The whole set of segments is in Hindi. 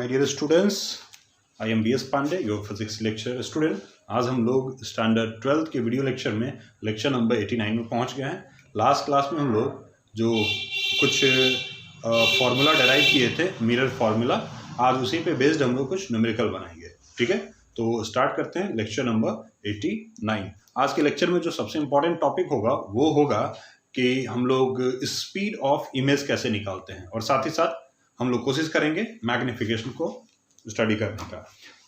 my dear students, I am B.S. Pandey, your physics lecture student। आज हम लोग स्टैंडर्ड 12th के वीडियो लेक्चर में लेक्चर नंबर 89 में पहुंच गए हैं। लास्ट क्लास में हम लोग जो कुछ फार्मूला डेराइव किए थे, मिरर फार्मूला, आज उसी पे बेस्ड हम लोग कुछ न्यूमेरिकल बनाएंगे। ठीक है, तो स्टार्ट करते हैं लेक्चर नंबर 89। आज के लेक्चर में जो सबसे इम्पोर्टेंट टॉपिक होगा वो होगा कि हम लोग स्पीड ऑफ इमेज कैसे निकालते हैं, और साथ ही साथ हम लोग कोशिश करेंगे मैग्निफिकेशन को स्टडी करने का।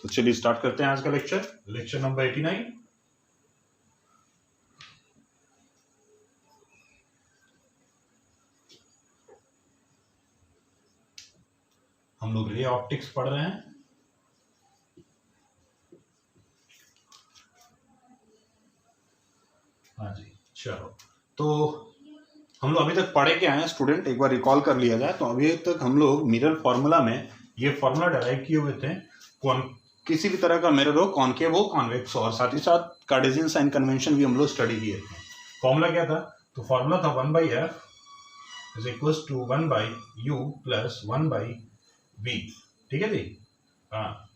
तो चलिए स्टार्ट करते हैं आज का लेक्चर नंबर 89। हम लोग रे ऑप्टिक्स पढ़ रहे हैं। हाँ जी, चलो, तो हम लोग अभी तक पढ़े क्या हैं स्टूडेंट, एक बार रिकॉल कर लिया जाए। तो अभी तक हम लोग मिरर फार्मूला में ये फार्मूला डेराइव किए हुए थे, किसी भी तरह का मिरर हो, कॉनकेव हो, कॉन्वेक्स हो, और साथ ही साथ कार्टेशियन साइन कन्वेंशन भी हम लोग स्टडी किए थे। फार्मूला क्या था? तो फार्मूला था 1/f is equal to 1/u plus 1/v। ठीक है जी, हाँ,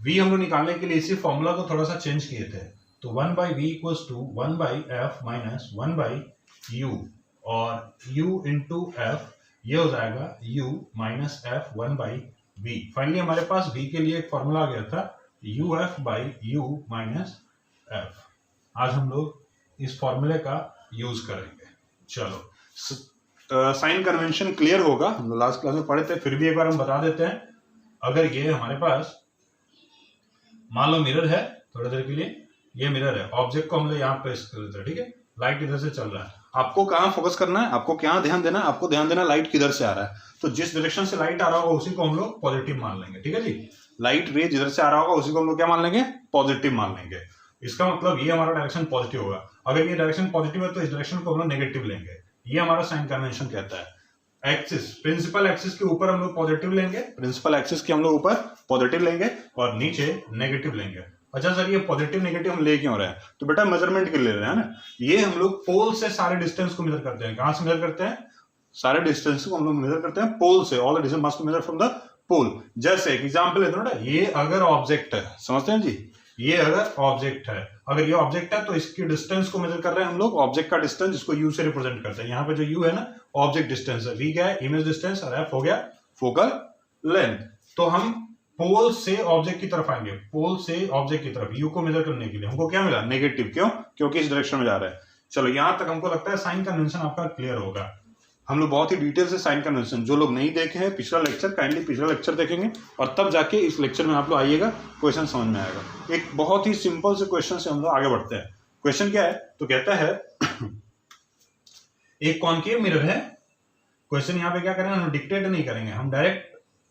v हम लोग निकालने के लिए इसी फार्मूला को थोड़ा सा चेंज किए थे। तो 1/v equal to 1/f minus 1/u, और u इंटू एफ ये हो जाएगा u minus F 1/v। Finally हमारे पास v के लिए एक फॉर्मूला आ गया था uf/u माइनस एफ। आज हम लोग इस फॉर्मूले का यूज करेंगे। चलो, साइन कन्वेंशन क्लियर होगा, हम लोग लास्ट क्लास में पढ़े थे, फिर भी एक बार हम बता देते हैं। अगर ये हमारे पास मान लो मिरर है, थोड़ी देर के लिए ये मिरर है, ऑब्जेक्ट को हम लोग यहाँ पे कर देते हैं। ठीक है, लाइट इधर से चल रहा है, आपको कहाँ फोकस करना है, आपको क्या ध्यान देना है? आपको ध्यान देना लाइट किधर से आ रहा है। तो जिस डायरेक्शन से लाइट आ रहा होगा उसी को हम लोग पॉजिटिव मान लेंगे। ठीक है जी, लाइट रे जिधर से आ रहा होगा उसी को हम लोग क्या मान लेंगे? पॉजिटिव मान लेंगे। इसका मतलब ये हमारा डायरेक्शन पॉजिटिव होगा। अगर ये डायरेक्शन पॉजिटिव है तो इस डायरेक्शन को हम लोग नेगेटिव लेंगे। ये हमारा साइन कन्वेंशन कहता है। एक्सिस, प्रिंसिपल एक्सिस के ऊपर हम लोग पॉजिटिव लेंगे, प्रिंसिपल एक्सिस के हम लोग ऊपर पॉजिटिव लेंगे और नीचे नेगेटिव लेंगे। अच्छा सर, ये पॉजिटिव नेगेटिव हम ले क्यों रहे हैं? तो बेटा मेजरमेंट के लिए ले रहे हैं ना। ये हम लोग पोल से सारे डिस्टेंस को मेजर करते हैं। कहां से मेजर करते हैं? सारे डिस्टेंस को हम लोग मेजर करते हैं पोल से। All the distance must measure from the pole. जैसे एक एग्जांपल लेते हैं ना, ये अगर ऑब्जेक्ट है, समझते हैं जी, ये अगर ऑब्जेक्ट है, अगर ये ऑब्जेक्ट है तो इसकी डिस्टेंस को मेजर कर रहे हैं हम लोग, ऑब्जेक्ट का डिस्टेंस, जिसको यू से रिप्रेजेंट करते हैं। यहाँ पे जो यू है ना, ऑब्जेक्ट डिस्टेंस है, वी क्या है? इमेज डिस्टेंस, और एफ हो गया फोकल लेंथ। तो हम पोल से ऑब्जेक्ट की तरफ आएंगे, पोल से ऑब्जेक्ट की तरफ यू को मेजर करने के लिए हमको क्या मिला? नेगेटिव। क्यों? क्योंकि इस डायरेक्शन में जा रहा है। चलो, यहां तक हमको लगता है साइन कन्वेंशन आपका क्लियर होगा। हम लोग बहुत ही डिटेल से साइन कन्वेंशन, जो लोग नहीं देखे हैं पिछला लेक्चर, काइंडली पिछला लेक्चर देखेंगे और तब जाके इस लेक्चर में आप लोग आइएगा, क्वेश्चन समझ में आएगा। एक बहुत ही सिंपल से क्वेश्चन से हम लोग आगे बढ़ते हैं। क्वेश्चन क्या है? तो कहता है एक कॉनकेव मिरर है। क्वेश्चन यहाँ पे क्या करेंगे, हम डिक्टेट नहीं करेंगे, हम डायरेक्ट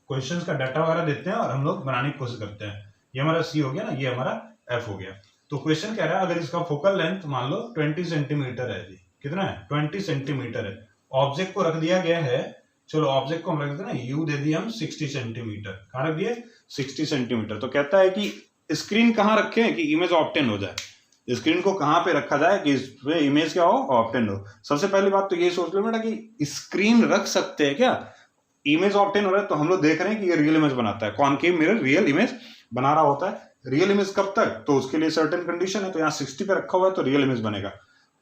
क्वेश्चंस का डाटा वगैरह देते हैं और हम लोग बनाने की कोशिश करते हैं। ये हमारा सी हो गया ना, ये हमारा एफ हो गया। तो क्वेश्चन कह रहा है अगर इसका फोकल लेंथ मान लो 20 सेंटीमीटर है जी, कितना है? 20 सेंटीमीटर है। ऑब्जेक्ट को रख दिया गया है, चलो ऑब्जेक्ट को हम रख देते हैं ना, यू दे दिए हम 60 सेंटीमीटर। कहाँ रख दिए? 60 सेंटीमीटर। तो कहता है कि स्क्रीन कहाँ रखें कि इमेज ऑब्टेन हो जाए। स्क्रीन को कहाँ पे रखा जाए कि इसमें इमेज क्या हो? ऑब्टेन हो। सबसे पहली बात तो ये सोच लो बेटा कि स्क्रीन रख सकते हैं क्या? इमेज ऑब्टेन हो रहा है तो हम लोग देख रहे हैं कि ये रियल इमेज बनाता है। कॉनकेव मिरर रियल इमेज बना रहा होता है। रियल इमेज कब तक? तो उसके लिए सर्टेन कंडीशन है। तो यहाँ 60 पे रखा हुआ है तो रियल इमेज बनेगा,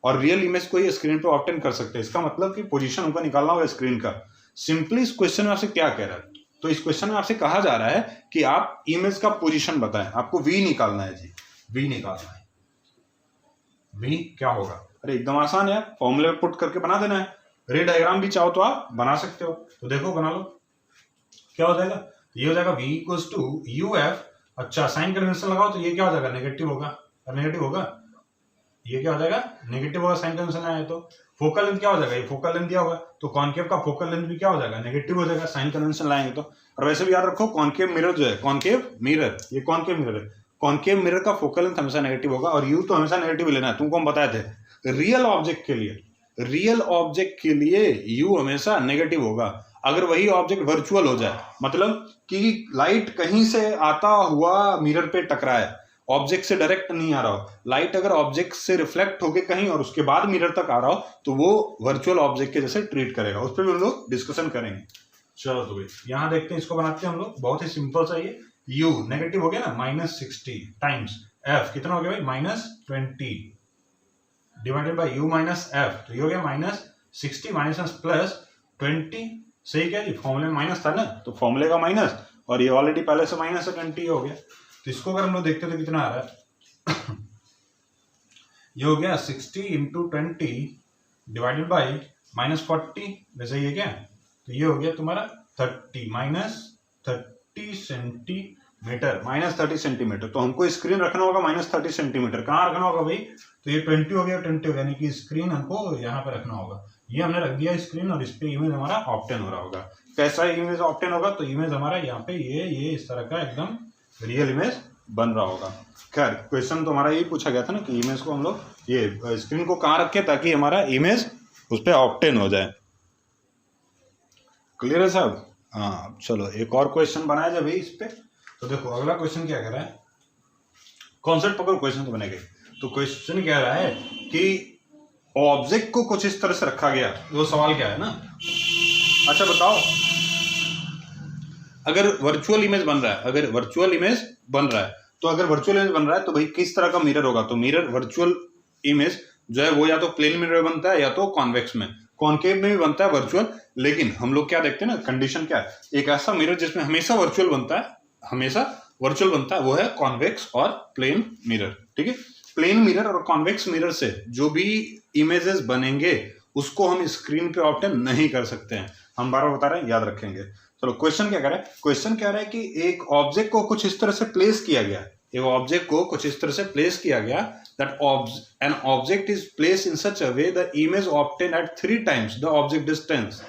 और रियल इमेज को ये स्क्रीन पे ऑब्टेन कर सकते हैं। इसका मतलब कि पोजीशन हमको निकालना होगा स्क्रीन का। सिंपली इस क्वेश्चन में आपसे क्या कह रहा है? तो इस क्वेश्चन में आपसे कहा जा रहा है कि आप इमेज का पोजीशन बताएं। आपको वी निकालना है जी, वी निकालना है। वी क्या होगा? अरे एकदम आसान है, फॉर्मूले में पुट करके बना देना है। रे डायग्राम भी चाहो तो आप बना सकते हो, तो देखो बना लो। क्या हो जाएगा? ये हो जाएगा v equal to u f. अच्छा, साइन कन्वेंशन लगाओ तो ये क्या हो जाएगा? नेगेटिव होगा। और नेगेटिव होगा, ये क्या हो जाएगा? नेगेटिव होगा। साइन कन्वेंशन आया तो फोकल लेंथ क्या हो जाएगा? ये फोकल लेंथ दिया होगा, तो कॉनकेव का फोकल लेंथ भी क्या हो जाएगा? नेगेटिव हो जाएगा। साइन कन्वेंशन लाएंगे तो। और वैसे भी याद रखो, कॉनकेव मिरर जो है, कॉनकेव मिरर, ये कॉनकेव मिरर है, कॉनकेव मिरर का फोकल लेंथ हमेशा नेगेटिव होगा, और यू तो हमेशा नेगेटिव लेना है। तुमको हम बताए थे रियल ऑब्जेक्ट के लिए, रियल ऑब्जेक्ट के लिए यू हमेशा नेगेटिव होगा। अगर वही ऑब्जेक्ट वर्चुअल हो जाए, मतलब कि लाइट कहीं से आता हुआ मिरर पे टकराए, ऑब्जेक्ट से डायरेक्ट नहीं आ रहा हो, लाइट अगर ऑब्जेक्ट से रिफ्लेक्ट होके कहीं और उसके बाद मिरर तक आ रहा हो, तो वो वर्चुअल ऑब्जेक्ट के जैसे ट्रीट करेगा। उस पर भी हम लोग डिस्कशन करेंगे। चलो तो भाई यहाँ देखते हैं, इसको बनाते हैं हम लोग, बहुत ही सिंपल सा ये। u नेगेटिव हो गया ना, -60 टाइम्स f कितना हो गया भाई, -20 divided by u minus f, तो ये हो गया -60 माइनस प्लस 20। सही क्या जी, फॉर्मूले में माइनस था ना, तो फॉर्मूले का माइनस, और ये ऑलरेडी पहले से माइनस है, 20 हो गया। तो इसको अगर हम लोग देखते तो कितना आ रहा है ये हो गया 60 इंटू 20 डिवाइडेड बाई -40, वैसे ये क्या, तो ये हो गया तुम्हारा 30 -30 सेंटीमीटर, -30 सेंटीमीटर। तो हमको स्क्रीन रखना होगा -30 सेंटीमीटर, कहाँ रखना होगा भाई, तो ये 20 हो गया, 20 हो गया, यानी कि स्क्रीन हमको यहाँ पे रखना होगा। ये हमने रख दिया स्क्रीन, और इस पे इमेज हमारा ऑब्टेन हो रहा होगा। कैसा इमेज ऑब्टेन होगा, तो इमेज हमारा यहाँ पे ये इस तरह का एकदम रियल इमेज बन रहा होगा। खैर क्वेश्चन तो हमारा यही पूछा गया था ना कि इमेज को हम लोग ये स्क्रीन को कहाँ रखें ताकि हमारा इमेज उस पर ऑब्टेन हो जाए। क्लियर है साहब? हाँ चलो एक और क्वेश्चन बनाया जाए भाई इस पे। तो देखो अगला क्वेश्चन क्या कह रहा है, कॉन्सेप्ट पकड़, क्वेश्चन तो बनेगा। तो क्वेश्चन कह रहा है कि ऑब्जेक्ट को कुछ इस तरह से रखा गया, वो सवाल क्या है ना। अच्छा बताओ, अगर वर्चुअल इमेज बन रहा है, अगर वर्चुअल इमेज बन रहा है, तो अगर वर्चुअल इमेज बन रहा है तो भाई किस तरह का मिरर होगा, तो मिरर वर्चुअल इमेज जो है वो या तो प्लेन मिरर बनता है या तो कॉन्वेक्स में, कॉन्केव में भी बनता है वर्चुअल। लेकिन हम लोग क्या देखते हैं ना, कंडीशन क्या है, एक ऐसा मिरर जिसमें हमेशा वर्चुअल बनता है, हमेशा वर्चुअल बनता है, वो है कॉन्वेक्स और प्लेन मिरर। ठीक है, प्लेन मिरर और कॉन्वेक्स मिरर से जो भी इमेजेस बनेंगे उसको हम स्क्रीन पे ऑब्टेन नहीं कर सकते हैं। हम बार बार बता रहे हैं, याद रखेंगे। चलो क्वेश्चन क्या कह रहा है, क्वेश्चन कह रहा है कि एक ऑब्जेक्ट को कुछ इस तरह से प्लेस किया गया, एक ऑब्जेक्ट को कुछ इस तरह से प्लेस किया गया, that an object is placed in such a way the image obtained at 3 times the object distance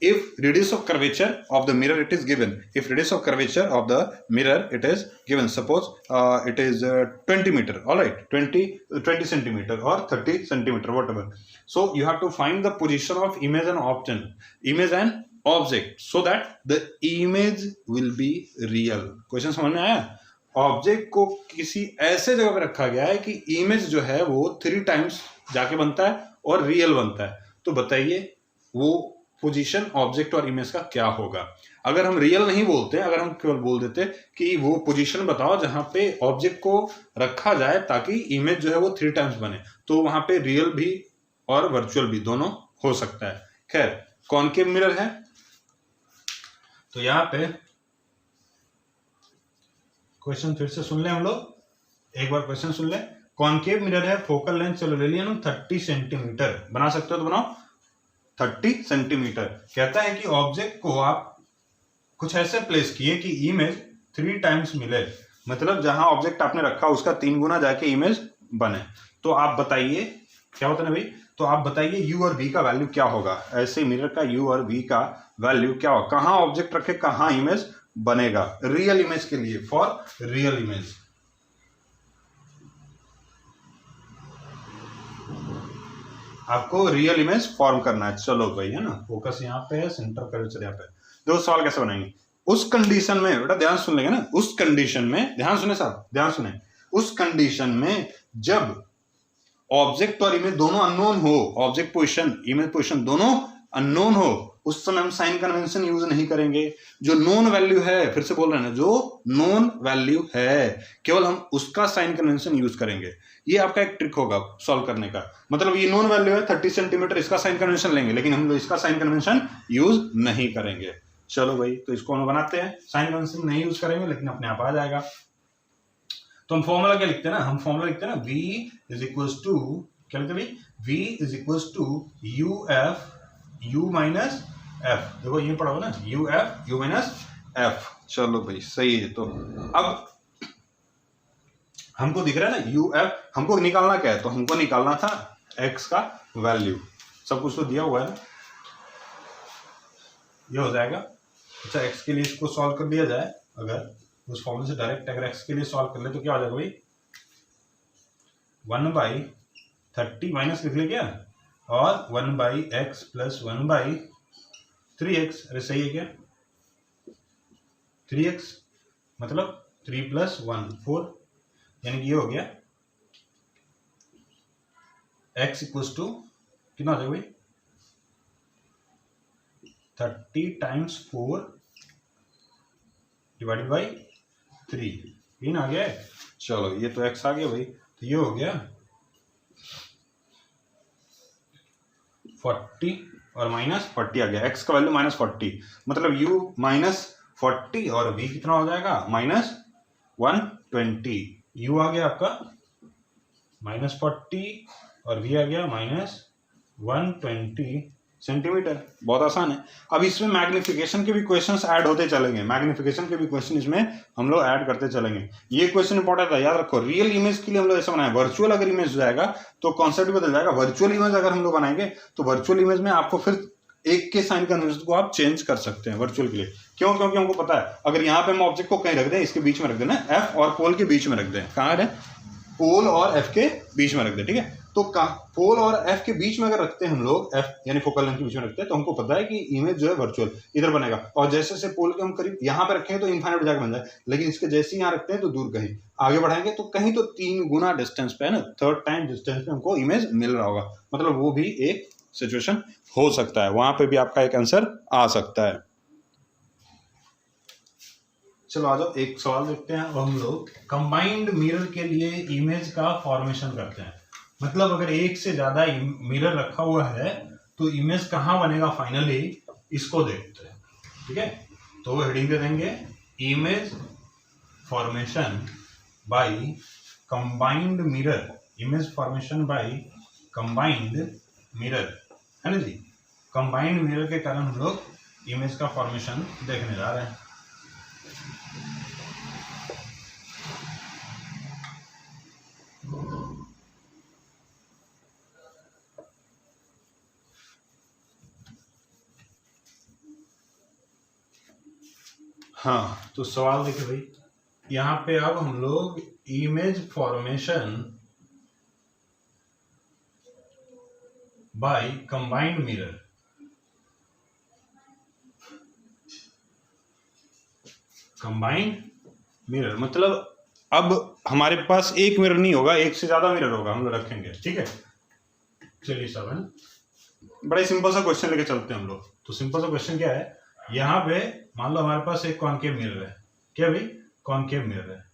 if radius of curvature of the mirror it is given, if radius of curvature of the mirror it is given, suppose it is 20 meter, all right, 20 centimeter or 30 centimeter, whatever. So you have to find the position of image and object so that the image will be real. Question समझ में आया? ऑब्जेक्ट को किसी ऐसे जगह पे रखा गया है कि इमेज जो है वो 3 टाइम्स जाके बनता है और रियल बनता है। तो बताइए वो पोजीशन ऑब्जेक्ट और इमेज का क्या होगा। अगर हम रियल नहीं बोलते, अगर हम केवल बोल देते कि वो पोजीशन बताओ जहां पे ऑब्जेक्ट को रखा जाए ताकि इमेज जो है वो 3 टाइम्स बने, तो वहां पे रियल भी और वर्चुअल भी दोनों हो सकता है। खैर कॉन्केव मिरर है, तो यहाँ पे क्वेश्चन फिर से सुन ले हम लोग, एक बार क्वेश्चन सुन ले। कॉन्केव मिरर है, फोकल लेंथ चलो ले लिया ना 30 सेंटीमीटर, बना सकते हो तो बनाओ 30 सेंटीमीटर। कहता है कि ऑब्जेक्ट को आप कुछ ऐसे प्लेस किए कि इमेज 3 टाइम्स मिले, मतलब जहां ऑब्जेक्ट आपने रखा उसका 3 गुना जाके इमेज बने। तो आप बताइए क्या होता है भाई, तो आप बताइए u और v का वैल्यू क्या होगा, ऐसे मिरर का u और v का वैल्यू क्या होगा, कहां ऑब्जेक्ट रखे कहां इमेज बनेगा रियल इमेज के लिए, फॉर रियल इमेज। आपको रियल इमेज फॉर्म करना है। चलो भाई है ना, फोकस यहाँ पे है, सेंटर कर्वेचर यहाँ पे। देखो सवाल कैसे बनाएंगे, उस कंडीशन में, बेटा ध्यान सुन लेंगे ना, उस कंडीशन में, ध्यान सुने साहब ध्यान सुने, उस कंडीशन में जब ऑब्जेक्ट और इमेज दोनों अननोन हो, ऑब्जेक्ट पोजीशन इमेज पोजीशन दोनों अननोन हो, उस समय हम साइन कन्वेंशन यूज नहीं करेंगे। जो नोन वैल्यू है, फिर से बोल रहे हैं, जो नोन वैल्यू है केवल हम उसका साइन कन्वेंशन यूज करेंगे। ये आपका एक ट्रिक होगा सॉल्व करने का। मतलब ये नोन वैल्यू है 30 सेंटीमीटर, इसका साइन कन्वेंशन लेंगे, लेकिन हम लोग इसका साइन कन्वेंशन यूज नहीं करेंगे। चलो भाई, तो इसको हम बनाते हैं, साइन कन्वेंशन नहीं यूज करेंगे लेकिन अपने आप आ जाएगा। तो हम फॉर्मूला क्या लिखते हैं ना, हम फॉर्मूला लिखते हैं ना, v इज इक्वल्स टू, क्या लिखते हैं भाई, v is equals to u minus f। देखो ये पढ़ा हुआ ना, u माइनस f। चलो भाई सही है। तो अब हमको दिख रहा है ना uf, हमको निकालना क्या है, तो हमको निकालना था x का वैल्यू, सब कुछ तो दिया हुआ है ना, ये हो जाएगा। अच्छा x के लिए इसको सॉल्व कर दिया जाए, अगर उस फॉर्मूले से डायरेक्ट अगर x के लिए सॉल्व कर ले तो क्या हो जाएगा भाई, 1/30 माइनस लिख ले क्या, और 1/x प्लस 1/3x। अरे सही है क्या, 3x मतलब 3 + 1 4, यानी कि ये हो गया x इक्वल्स टू कितना हो जाएगा भाई, 30 टाइम्स 4 डिवाइडेड बाई 3 इन आ गया है। चलो ये तो x आ गया भाई, तो ये हो गया 40 और माइनस 40 आ गया, x का वैल्यू -40, मतलब u -40 और v कितना हो जाएगा -120। u आ गया आपका -40 और v आ गया -120 सेंटीमीटर। बहुत आसान है। अब इसमें मैग्निफिकेशन के भी क्वेश्चंस ऐड होते चलेंगे, मैग्निफिकेशन के भी क्वेश्चन इसमें हम लोग ऐड करते चलेंगे। ये क्वेश्चन इंपॉर्टेंट है, याद रखो। रियल इमेज के लिए हम लोग ऐसा बनाए, वर्चुअल अगर इमेज हो जाएगा तो कॉन्सेप्ट बदल जाएगा। वर्चुअल इमेज अगर हम लोग बनाएंगे तो वर्चुअल इमेज में आपको फिर एक के साइन कन्वेंशन को आप चेंज कर सकते हैं वर्चुअल के लिए। क्यों? क्योंकि हमको पता है अगर यहाँ पे हम ऑब्जेक्ट को कहीं रख दें, इसके बीच में रख देना, एफ और पोल के बीच में रख दें। कहाँ है? पोल और एफ के बीच में रख दें, ठीक है। तो पोल और एफ के बीच में अगर रखते हैं हम लोग, एफ यानी फोकल लेंथ के बीच में रखते हैं, तो हमको पता है कि इमेज जो है वर्चुअल इधर बनेगा। और जैसे जैसे पोल के हम करीब यहाँ पे रखेंगे तो इनफाइनाइट जाके बन जाए, लेकिन इसके जैसे ही यहाँ रखते हैं तो दूर कहीं आगे बढ़ाएंगे तो कहीं तो 3 गुना डिस्टेंस पे है ना, 3rd टाइम डिस्टेंस पे हमको इमेज मिल रहा होगा। मतलब वो भी एक सिचुएशन हो सकता है, वहां पे भी आपका एक आंसर आ सकता है। चलो आ जाओ एक सवाल देखते हैं। अब हम लोग कंबाइंड मिरर के लिए इमेज का फॉर्मेशन करते हैं। मतलब अगर एक से ज्यादा मिरर रखा हुआ है तो इमेज कहाँ बनेगा फाइनली, इसको देखते हैं, ठीक है। तो वो हेडिंग दे देंगे image formation by combined mirror, image formation by combined mirror, है ना जी। कंबाइंड मिरर के कारण हम लोग इमेज का फॉर्मेशन देखने जा रहे हैं। हाँ, तो सवाल देखिए भाई, यहाँ पे अब हम लोग image formation by combined mirror, combined mirror मतलब अब हमारे पास एक मिरर नहीं होगा, एक से ज्यादा मिरर होगा, हम लोग रखेंगे, ठीक है। चलिए सब है, बड़ा सिंपल सा क्वेश्चन लेके चलते हैं हम लोग। तो सिंपल सा क्वेश्चन क्या है, यहाँ पे मान लो हमारे पास एक कॉनकेव मिरर है। क्या भाई? कॉनकेव मिरर है।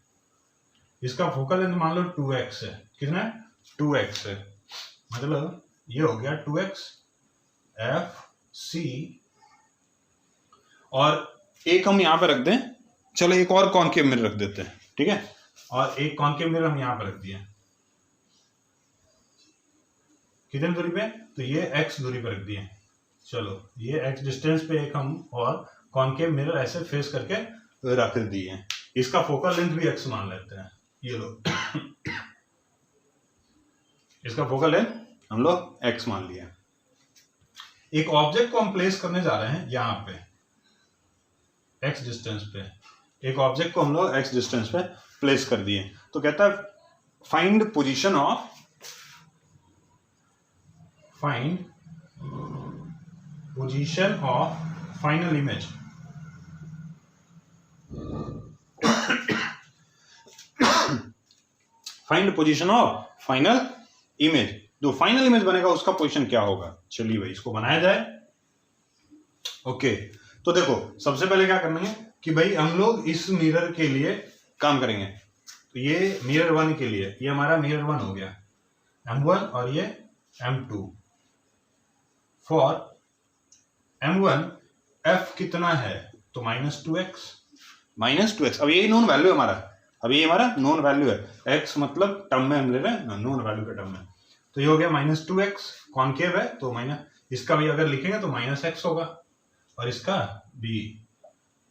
इसका फोकल लेंथ मान लो 2x है। कितना है? 2x है। मतलब ये हो गया 2x एफ सी, और एक हम यहाँ पे रख दें। चलो एक और कॉनकेव मिरर रख देते हैं, ठीक है। और एक कॉनकेव मिरर हम यहाँ पे रख दिए, कितनी दूरी पे? तो ये x दूरी पे रख दिए। चलो ये x डिस्टेंस पे एक हम और कॉनकेव मिरर ऐसे फेस करके रख दिए। इसका फोकल लेंथ भी x मान लेते हैं। ये लो इसका फोकल लेंथ हम लोग x मान लिया। एक ऑब्जेक्ट को हम प्लेस करने जा रहे हैं यहाँ पे x डिस्टेंस पे, एक ऑब्जेक्ट को हम लोग x डिस्टेंस पे प्लेस कर दिए। तो कहता है find position of, find position of final image. Find position of final image, जो फाइनल इमेज बनेगा उसका पोजीशन क्या होगा। चलिए भाई इसको बनाया जाए। ओके, तो देखो सबसे पहले क्या करना है कि भाई हम लोग इस मिरर के लिए काम करेंगे। तो ये मिरर 1 के लिए, ये हमारा मिरर 1 हो गया M1 और ये M2। फॉर M1 F कितना है? तो -2x। अब ये नोन वैल्यू हमारा, अब ये हमारा नोन वैल्यू है। x मतलब टर्म में हम ले रहे हैं, नोन वैल्यू के टर्म में। तो ये हो गया -2x, कॉनकेव है तो इसका भी अगर लिखेंगे तो -x होगा, और इसका भी,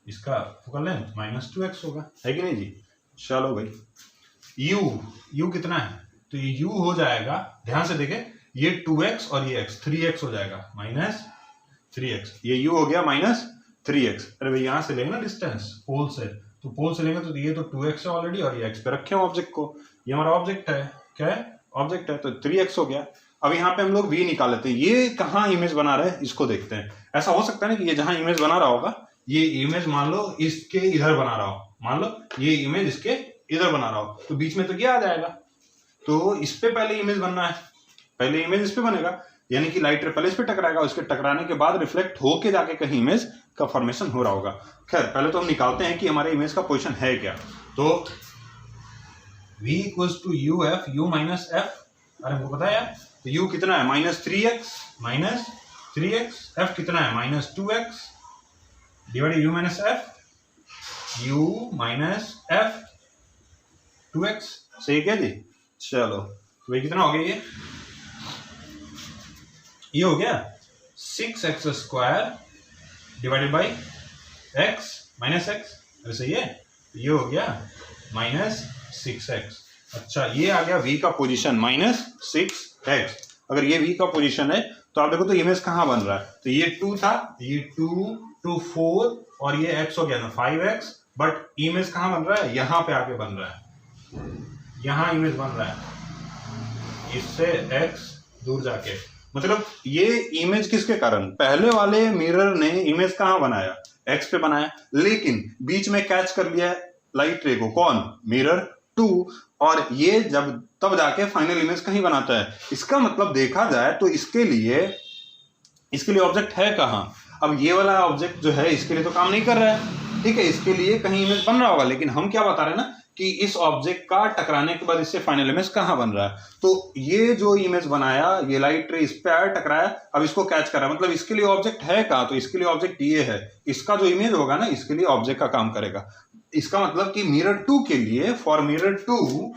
इसका फोकल लेंथ -2x होगा, है कि नहीं जी। चलो भाई u कितना है? तो ये u हो जाएगा, ध्यान से देखें, ये 2x और ये x 3x हो जाएगा, -3x। ये u हो गया -3x। अरे भाई यहाँ से लेंगे ना डिस्टेंस पोल से, तो पोल से लेंगे तो ये तो 2x है ऑलरेडी, और ये x पे रखे हैं ऑब्जेक्ट को। ये हमारा ऑब्जेक्ट है, क्या है? ऑब्जेक्ट है, तो 3x हो गया। अब यहाँ पे हम लोग v निकाल लेते हैं। ये कहाँ इमेज बना रहे हैं इसको देखते हैं। ऐसा हो सकता है ना कि ये जहां इमेज बना रहा होगा, ये इमेज मान लो इसके इधर बना रहा हो, मान लो ये इमेज इसके इधर बना रहा हो, तो बीच में तो क्या आ जाएगा। तो इस पे पहले इमेज बनना है, पहले इमेज इस पे बनेगा। यानी कि लाइट रे पहले इस पे टकराएगा, उसके टकराने के बाद रिफ्लेक्ट होके जाके कहीं इमेज का फॉर्मेशन हो रहा होगा। खैर पहले तो हम निकालते हैं कि हमारे इमेज का पोजीशन है क्या। तो v equals to u f, u minus f, अरे हमको पता है यार, तो u कितना है -3x, f कितना है -2x divided u minus F, u minus F 2x, सही क्या जी। चलो तो ये कितना हो गया, ये हो गया 6x square divided by x minus x, अरे सही है, ये हो गया -6x। अच्छा ये आ गया v का पोजीशन -6x। अगर ये v का पोजीशन है तो आप देखो तो इमेज कहाँ बन रहा है, तो ये 2 था, ये 2 4 और ये x हो गया ना 5x, बट इमेज कहाँ बन रहा है, यहाँ पे आके बन रहा है, यहाँ इमेज बन रहा है इससे x दूर जाके। मतलब ये इमेज किसके कारण, पहले वाले मिरर ने इमेज कहाँ बनाया, x पे बनाया, लेकिन बीच में कैच कर लिया लाइट रे को, कौन, मिरर 2, और ये जब तब जाके फाइनल इमेज कहीं बनाता है। इसका मतलब देखा जाए तो इसके लिए ऑब्जेक्ट है कहाँ, अब ये वाला ऑब्जेक्ट जो है इसके लिए तो काम नहीं कर रहा है, ठीक है, इसके लिए कहीं इमेज बन रहा होगा, लेकिन हम क्या बता रहे हैं ना कि इस ऑब्जेक्ट का टकराने के बाद इससे फाइनल इमेज कहाँ बन रहा है। तो ये जो इमेज बनाया, ये लाइट रे इस पे आया, टकराया, अब इसको कैच कर रहा है, मतलब इसके लिए ऑब्जेक्ट है कहाँ, तो इसके लिए ऑब्जेक्ट ये है, इसका जो इमेज होगा ना इसके लिए ऑब्जेक्ट का काम करेगा। इसका मतलब कि मिरर 2 के लिए, for mirror 2,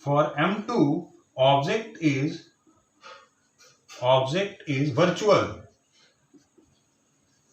for M2 object is virtual.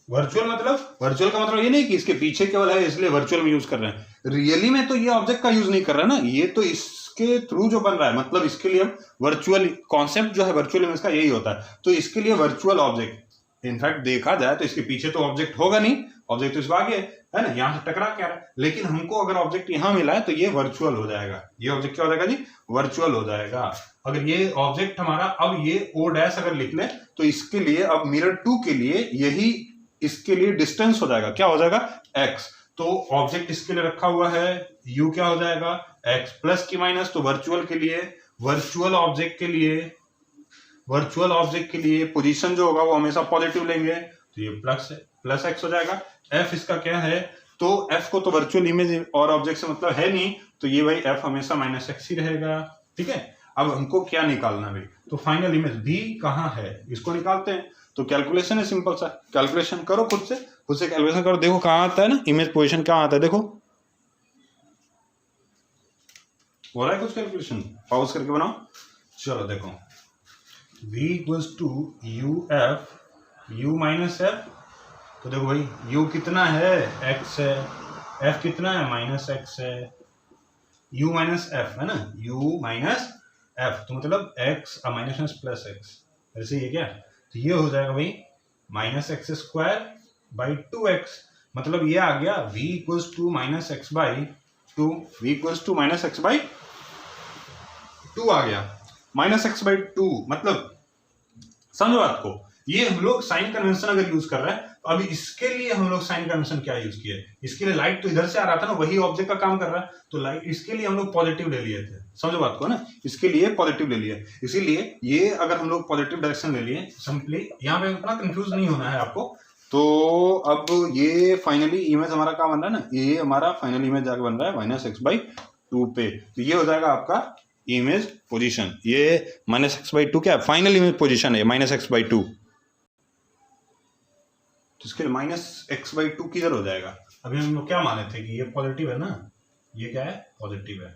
Virtual का मतलब ये नहीं कि इसके पीछे केवल है इसलिए वर्चुअल में यूज कर रहे हैं, रियली में तो ये ऑब्जेक्ट का यूज नहीं कर रहा है ना, ये तो इसके थ्रू जो बन रहा है, मतलब इसके लिए वर्चुअल कॉन्सेप्ट जो है वर्चुअल इमेज का यही होता है, तो इसके लिए वर्चुअल ऑब्जेक्ट। इनफैक्ट देखा जाए तो इसके पीछे तो ऑब्जेक्ट होगा नहीं, ऑब्जेक्ट तो इस आगे है ना, यहाँ से टकरा क्या रहा है, लेकिन हमको अगर ऑब्जेक्ट यहाँ मिला है तो ये वर्चुअल हो जाएगा, ये ऑब्जेक्ट क्या हो जाएगा जी, वर्चुअल हो जाएगा। अगर ये ऑब्जेक्ट हमारा, अब ये O डैश अगर लिख ले तो इसके लिए अब मिरर 2 के लिए यही इसके लिए डिस्टेंस हो जाएगा, क्या हो जाएगा, x। तो ऑब्जेक्ट इसके लिए रखा हुआ है, u क्या हो जाएगा, x प्लस की माइनस, तो वर्चुअल ऑब्जेक्ट के लिए पोजीशन जो होगा वो हमेशा पॉजिटिव लेंगे, तो ये प्लस x हो जाएगा। f इसका क्या है, तो f को तो वर्चुअल इमेज और ऑब्जेक्ट से मतलब है नहीं, तो ये भाई f हमेशा -x ही रहेगा, ठीक है। अब हमको क्या निकालना भाई, तो फाइनल इमेज b कहाँ है, इसको निकालते हैं। तो कैलकुलेशन है सिंपल सा, कैलकुलेशन करो खुद से कैलकुलेशन करो, देखो कहाँ आता है ना इमेज पोजीशन, कहाँ आता है देखो, हो रहा है कुछ कैलकुलेशन, पॉज करके बनाओ। चलो देखो v equals to u f, u minus f, तो देखो भाई u कितना है, x है, f कितना है, -x है, u माइनस एफ है ना, u माइनस एफ, तो मतलब x माइनस प्लस एक्स, ऐसे ही है क्या, तो ये हो जाएगा भाई -x स्क्वायर बाई 2x, मतलब ये आ गया v equals to -x by 2, v equals to -x by 2 आ गया, -x बाई 2, मतलब समझो बात को, ये हम लोग साइन कन्वेंशन अगर यूज कर रहे हैं, तो अभी इसके लिए हम लोग साइन कन्वेंशन क्या यूज किए, इसके लिए लाइट तो इधर से आ रहा था ना, वही ऑब्जेक्ट का काम कर रहा है, तो लाइट इसके लिए हम लोग पॉजिटिव ले लिए थे, समझो बात को ना, इसके लिए पॉजिटिव ले लिए, इसीलिए ये अगर हम लोग पॉजिटिव डायरेक्शन ले लिए, सिंपली यहाँ पे उतना कंफ्यूज नहीं होना है आपको। तो अब ये फाइनली इमेज हमारा क्या बन रहा है ना, ये हमारा फाइनल इमेज जाके बन रहा है -x/2 पे, तो ये हो जाएगा आपका इमेज पोजीशन, ये -x/2 क्या है, फाइनल इमेज पोजीशन है -x/2, तो इसके लिए -x/2 किधर हो जाएगा, अभी हम लोग क्या माने थे कि ये पॉजिटिव है ना, ये क्या है, पॉजिटिव है,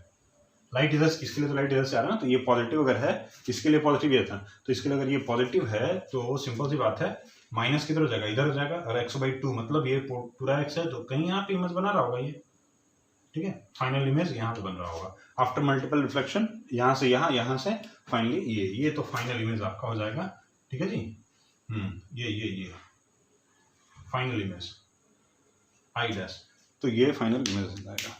लाइट इधर, इसके लिए तो लाइट इधर से आ रहा है ना, तो ये पॉजिटिव अगर है, इसके लिए पॉजिटिव ये था, तो इसके लिए अगर ये पॉजिटिव है तो सिंपल सी बात है, माइनस किधर हो जाएगा, इधर हो जाएगा, और x/2 मतलब ये पूरा x है, तो कहीं यहाँ पे इमेज बना रहा होगा ये, ठीक है, फाइनल इमेज यहाँ पे बन रहा होगा आफ्टर मल्टीपल रिफ्लेक्शन, यहाँ से यहाँ से फाइनली ये तो फाइनल इमेज आपका हो जाएगा, ठीक है जी, ये फाइनल इमेज आई डैश, तो ये फाइनल इमेज हो जाएगा।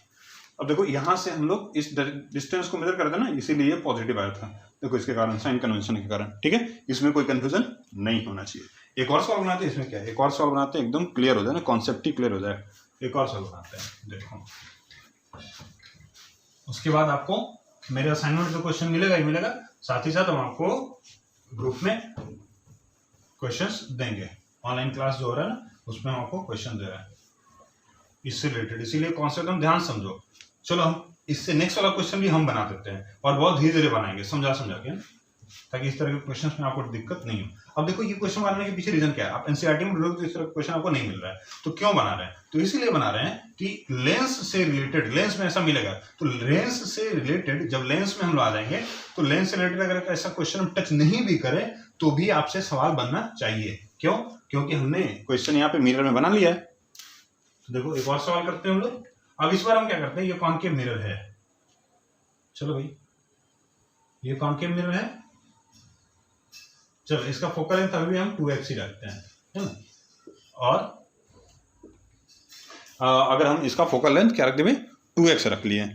अब देखो यहाँ से हम लोग इस डिस्टेंस को मेजर करते हैं ना, इसीलिए पॉजिटिव आया था, देखो इसके कारण, साइन कन्वेंशन के कारण, ठीक है, इसमें कोई कंफ्यूजन नहीं होना चाहिए। एक और सवाल बनाते हैं, इसमें क्या है, एक और सवाल बनाते हैं, एकदम क्लियर हो जाए ना, कॉन्सेप्ट ही क्लियर हो जाए, एक और सवाल बनाते हैं, देखो उसके बाद आपको मेरे असाइनमेंट में क्वेश्चन मिलेगा ही मिलेगा, साथ ही साथ हम आपको ग्रुप में क्वेश्चंस देंगे। ऑनलाइन क्लास जो हो रहा है ना उसमें हम आपको क्वेश्चन दे रहा है इससे रिलेटेड, इसीलिए कॉन्सेप्ट हम ध्यान समझो। चलो हम इससे नेक्स्ट वाला क्वेश्चन भी हम बना देते हैं और बहुत धीरे धीरे बनाएंगे, समझा के, ताकि इस तरह के क्वेश्चंस में आपको दिक्कत नहीं हो। अब देखो ये क्वेश्चन बनाने के पीछे रीजन क्या है, आप एनसीईआरटी में ढूंढोगे तो इस तरह का क्वेश्चन आपको नहीं मिल रहा है, तो क्यों बना रहे हैं? तो इसीलिए बना रहे हैं कि लेंस से रिलेटेड, लेंस में ऐसा मिलेगा तो लेंस से रिलेटेड, जब लेंस में हम लोग आ जाएंगे तो लेंस से रिलेटेड अगर ऐसा क्वेश्चन हम टच नहीं भी करें तो भी आपसे सवाल बनना चाहिए। क्यों? क्योंकि हमने क्वेश्चन यहाँ पे मिरर में बना लिया है। तो देखो एक और सवाल करते हैं हम लोग। अब इस बार हम क्या करते हैं, ये कॉनकेव मिरर है, चलो भाई ये कॉनकेव मिरर है, चलो इसका फोकल लेंथ अभी हम 2x ही रखते हैं, है ना। और अगर हम इसका फोकल लेंथ क्या रख दें, 2x रख लिए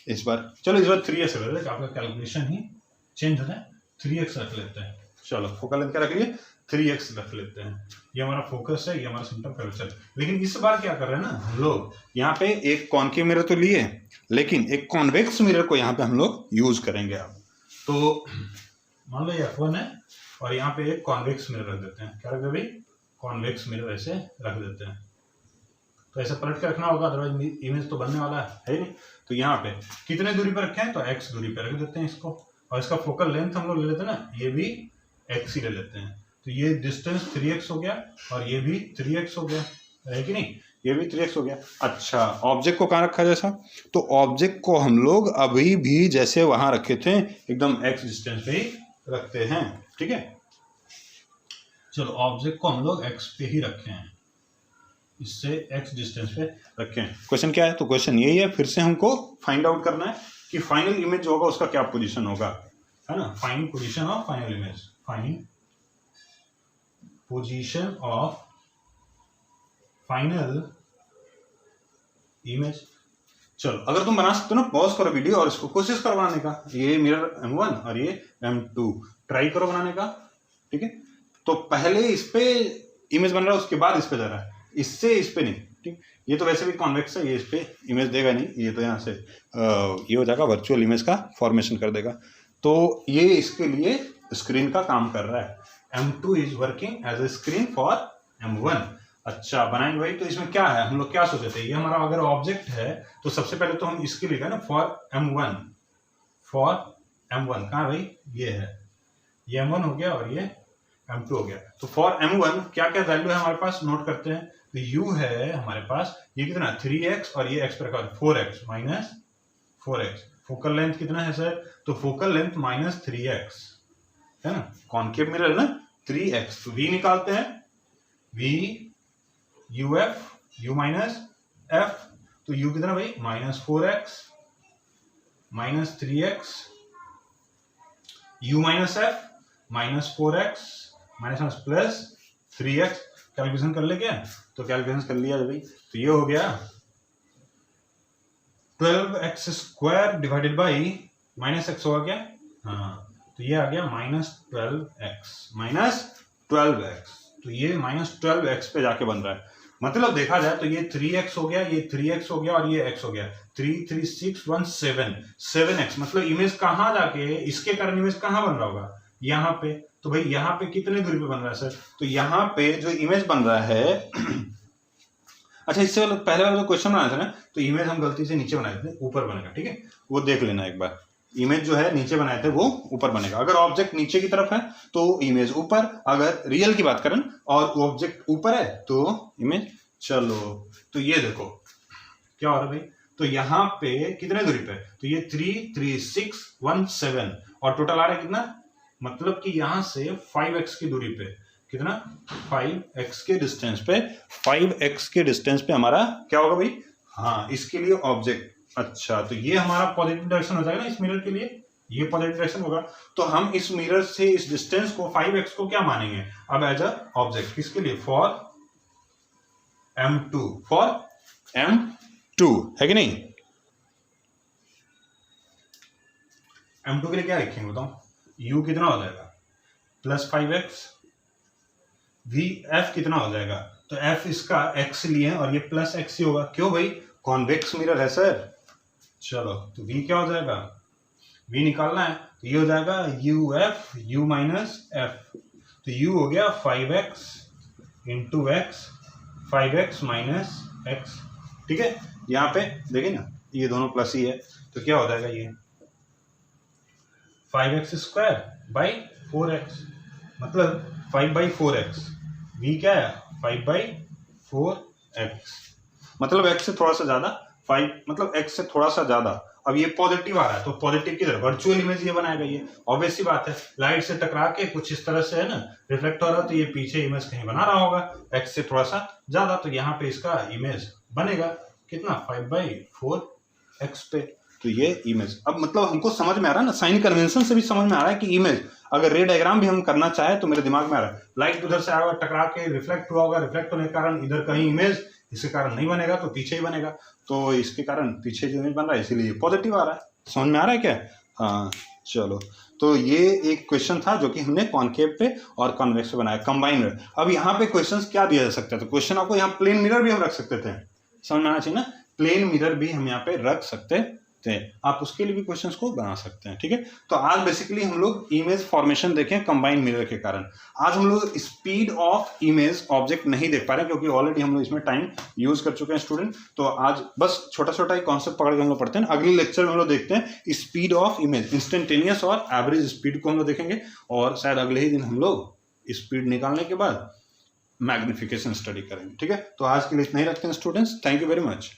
इस बार, चलो इस बार 3x रख लेते हैं, आपका कैलकुलेशन ही चेंज होता है, 3x रख लेते हैं। चलो फोकल लेंथ क्या रख लिए, 3x रख लेते हैं। ये हमारा फोकस है, ये हमारा सेंटर ऑफ कर्वेचर। लेकिन इस बार क्या कर रहे हैं ना हम लोग, यहाँ पे एक कॉनकेव मिरर तो लिए लेकिन एक कॉन्वेक्स मिरर को यहाँ पे हम लोग यूज करेंगे। अब तो मान लो ये F1 है और यहाँ पे एक कॉन्वेक्स मिरर रख देते हैं। क्या रख दे भाई, कॉन्वेक्स मिरर ऐसे रख देते हैं। तो ऐसे पलट के रखना होगा, अदरवाइज इमेज तो बनने वाला है नहीं। तो यहाँ पे कितने दूरी पर रखे हैं, तो x दूरी पर रख देते हैं इसको, और इसका फोकल लेंथ हम लोग ले लेते हैं ना, ये भी x ही ले लेते हैं। तो ये डिस्टेंस 3x हो गया और ये भी 3x हो गया, है कि नहीं, ये भी 3x हो गया। अच्छा ऑब्जेक्ट को कहाँ रखा जैसा, तो ऑब्जेक्ट को हम लोग अभी भी जैसे वहां रखे थे एकदम x डिस्टेंस पे ही रखते हैं, ठीक है। चलो ऑब्जेक्ट को हम लोग x पे ही रखे हैं, इससे x डिस्टेंस पे रखें। क्वेश्चन क्या है, तो क्वेश्चन यही है, फिर से हमको फाइंड आउट करना है कि फाइनल इमेज जो होगा उसका क्या पोजीशन होगा, है ना। Find position of final image, find position of final image. चलो अगर तुम बना सकते हो ना, पॉज करो वीडियो और इसको कोशिश करो बनाने का। ये मिरर M1 और ये M2 ट्राई करो बनाने का, ठीक है। तो पहले इस पे इमेज बन रहा है, उसके बाद इस पे जा रहा है, इससे इस पे नहीं, ठीक। ये तो वैसे भी कॉन्वेक्स है, ये इस पे इमेज देगा नहीं, ये तो यहाँ से ये हो जाएगा, वर्चुअल इमेज का फॉर्मेशन कर देगा। तो ये इसके लिए स्क्रीन का काम कर रहा है। M2 is working as a screen for M1। अच्छा बनाएंगे भाई, तो इसमें क्या है, हम लोग क्या सोचे थे, ये हमारा अगर ऑब्जेक्ट है तो सबसे पहले तो हम इसके लिए ना फॉर M1, फॉर M1 कहाँ भाई, ये है, ये M1 हो गया और ये M2 हो गया। तो फॉर M1 क्या क्या वैल्यू है हमारे पास, नोट करते हैं। तो U है हमारे पास, ये कितना 3x और ये x पर 4x minus 4x। Focal length कितना है सर, तो फोकल लेंथ माइनस 3x, है ना, कॉनकेव मिरर है ना 3x। तो v निकालते हैं, v uf, u minus f, तो u कितना भाई minus 4x minus 3x, u minus f minus 4x minus plus 3x। Calculation कर ले क्या, तो कैलकुलेशन कर लिया भाई, तो ये हो गया 12x square divided by minus x होगा क्या, हाँ, तो ये आ गया माइनस 12x। तो ये माइनस 12x पे जाके बन रहा है। मतलब देखा जाए तो ये 3x हो गया, ये 3x हो गया और ये x हो गया, 3 3 6 1 7 7x। मतलब इमेज कहाँ जाके, इसके कारण इमेज कहाँ बन रहा होगा, यहाँ पे। तो भाई यहाँ पे कितने दूरी पे बन रहा है सर, तो यहाँ पे जो इमेज बन रहा है अच्छा इससे पहले वाला जो क्वेश्चन बनाया था ना, तो इमेज हम गलती से नीचे बनाए थे, ऊपर बनेगा, ठीक है, वो देख लेना एक बार। इमेज जो है नीचे बनाए थे वो ऊपर बनेगा। अगर ऑब्जेक्ट नीचे की तरफ है तो इमेज ऊपर, अगर रियल की बात करें और ऑब्जेक्ट ऊपर है तो इमेज, चलो तो ये देखो क्या हो रहा है भाई, तो यहाँ पे कितने दूरी पे, तो ये 3 3 6 1 7 और टोटल आ रहा है कितना, मतलब कि यहां से 5x की दूरी पे, कितना 5x के डिस्टेंस पे, 5x के डिस्टेंस पे हमारा क्या होगा भाई, हाँ इसके लिए ऑब्जेक्ट। अच्छा तो ये हमारा पॉजिटिव डायरेक्शन हो जाएगा ना इस मिरर के लिए, ये पॉजिटिव डायरेक्शन होगा। तो हम इस मिरर से इस डिस्टेंस को 5x को क्या मानेंगे अब एज अ ऑब्जेक्ट, किसके लिए, फॉर M2, फॉर M2 है कि नहीं। M2 के लिए क्या लिखेंगे बताओ, u कितना हो जाएगा प्लस 5x, f कितना हो जाएगा, तो f इसका x लिए और ये प्लस x ही होगा, क्यों भाई कॉन्वेक्स मिरर है सर। चलो तो v क्या हो जाएगा, v निकालना है तो ये हो जाएगा u f u minus f, तो u हो गया 5x into x, 5x minus x, ठीक है। यहाँ पे देखिए ना ये दोनों प्लस ही है तो क्या हो जाएगा ये 5x स्क्वायर बाई 4x, मतलब 5/4x, v क्या है 5/4x, मतलब x से थोड़ा सा ज्यादा 5, मतलब x से थोड़ा सा ज्यादा। अब ये पॉजिटिव आ रहा है तो पॉजिटिव किधर, वर्चुअल इमेज ये बनाएगा, ये ऑब्वियस सी बात है, लाइट से टकरा के कुछ इस तरह से है ना रिफ्लेक्ट हो रहा है तो ये पीछे इमेज कहीं बना रहा होगा x से थोड़ा सा ज्यादा, तो यहाँ पे इसका इमेज बनेगा कितना 5/4x पे, तो ये इमेज। अब मतलब हमको समझ में आ रहा है ना, साइन कन्वेंशन से भी समझ में आ रहा है कि इमेज, अगर रे डायग्राम भी हम करना चाहे तो मेरे दिमाग में आ रहा है लाइट उधर से आएगा टकरा के रिफ्लेक्ट हुआ होगा, रिफ्लेक्ट होने के कारण इधर कहीं इमेज, इसके कारण नहीं बनेगा तो पीछे ही बनेगा, तो इसके कारण पीछे जो इमेज बन रहा है इसीलिए पॉजिटिव आ रहा है। समझ में आ रहा है क्या? हाँ चलो, तो ये एक क्वेश्चन था जो कि हमने कॉनकेव पे और कॉन्वेक्स पे बनाया, कंबाइन मिरर। अब यहाँ पे क्वेश्चंस क्या दिया जा सकता है, तो क्वेश्चन आपको यहाँ प्लेन मिरर भी हम रख सकते थे, समझ में आना चाहिए ना, प्लेन मिरर भी हम यहाँ पे रख सकते थे, आप उसके लिए भी क्वेश्चंस को बना सकते हैं, ठीक है। तो आज बेसिकली हम लोग इमेज फॉर्मेशन देखें कंबाइन मिरर के कारण। आज हम लोग स्पीड ऑफ इमेज ऑब्जेक्ट नहीं देख पा रहे क्योंकि ऑलरेडी हम लोग इसमें टाइम यूज कर चुके हैं स्टूडेंट, तो आज बस छोटा छोटा एक कॉन्सेप्ट पकड़ के हम लोग पढ़ते हैं। अगले लेक्चर में हम लोग देखते हैं स्पीड ऑफ इमेज, इंस्टेंटेनियस और एवरेज स्पीड को हम लोग देखेंगे, और शायद अगले ही दिन हम लोग स्पीड निकालने के बाद मैग्निफिकेशन स्टडी करेंगे, ठीक है। तो आज के लिए इतना ही रखते हैं students, thank you very much.